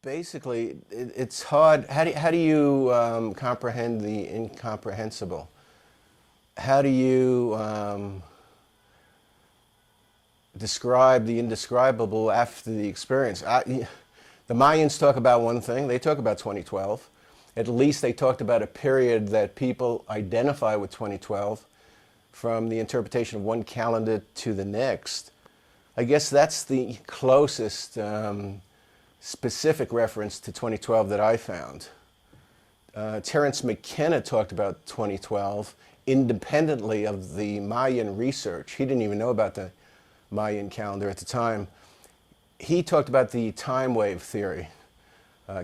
Basically, it's hard. How do you comprehend the incomprehensible? How do you describe the indescribable after the experience? The Mayans talk about one thing. They talk about 2012. At least they talked about a period that people identify with 2012 from the interpretation of one calendar to the next. I guess that's the closest specific reference to 2012 that I found. Terence McKenna talked about 2012 independently of the Mayan research. He didn't even know about the Mayan calendar at the time. He talked about the time wave theory,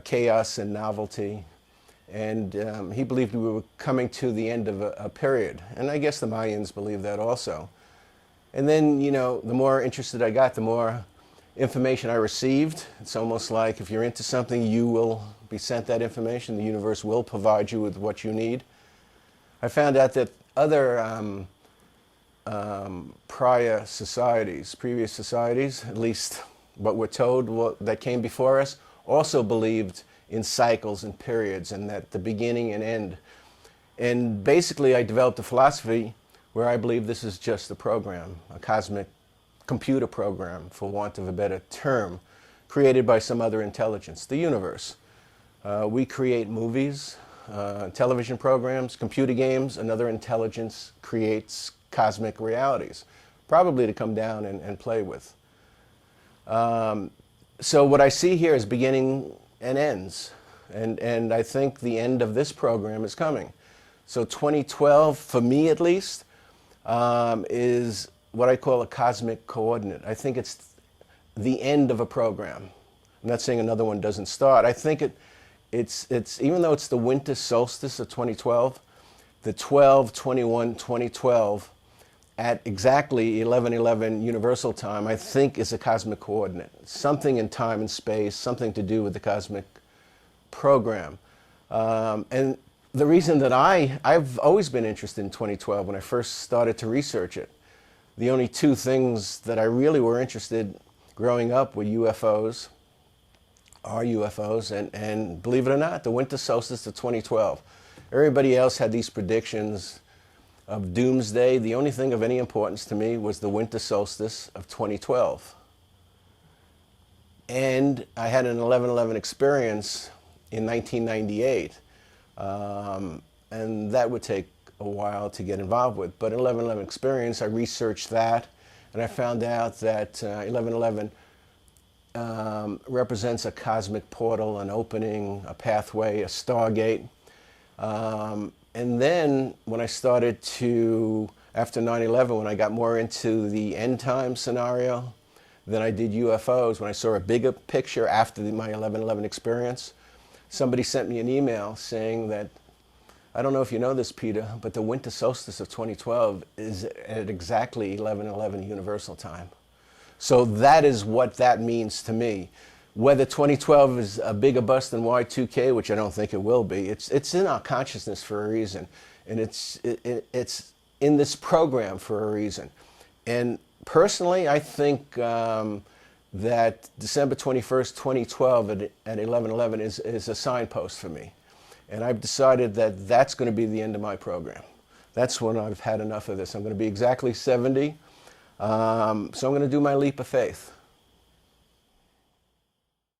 chaos and novelty, and he believed we were coming to the end of a period. And I guess the Mayans believed that also. And then, you know, the more interested I got, the more information I received. It's almost like if you're into something, you will be sent that information. The universe will provide you with what you need. I found out that other previous societies, at least what we're told that came before us, also believed in cycles and periods and that the beginning and end. And basically I developed a philosophy where I believe this is just a program, a cosmic computer program, for want of a better term, created by some other intelligence, the universe. We create movies, television programs, computer games. Another intelligence creates cosmic realities, probably to come down and play with. So what I see here is beginning and ends, and I think the end of this program is coming. So 2012, for me at least, is what I call a cosmic coordinate. I think it's the end of a program. I'm not saying another one doesn't start. I think it's even though it's the winter solstice of 2012, the 12/21/2012 at exactly 11:11 Universal Time, I think is a cosmic coordinate. Something in time and space, something to do with the cosmic program. And the reason that I've always been interested in 2012 when I first started to research it. The only two things that I really were interested growing up were UFOs, and believe it or not, the winter solstice of 2012. Everybody else had these predictions of doomsday. The only thing of any importance to me was the winter solstice of 2012. And I had an 11/11 experience in 1998, and that would take a while to get involved with. But 11/11 experience, I researched that, and I found out that 11/11 represents a cosmic portal, an opening, a pathway, a stargate. And then when I started to, after 9/11, when I got more into the end time scenario, then I did UFOs. When I saw a bigger picture after my 11/11 experience, somebody sent me an email saying that, I don't know if you know this, Peter, but the winter solstice of 2012 is at exactly 11/11 Universal Time. So that is what that means to me. Whether 2012 is a bigger bust than Y2K, which I don't think it will be, it's in our consciousness for a reason. And it's in this program for a reason. And personally, I think that December 21st, 2012 at 11/11 is a signpost for me. And I've decided that that's going to be the end of my program. That's when I've had enough of this. I'm going to be exactly 70. So I'm going to do my leap of faith.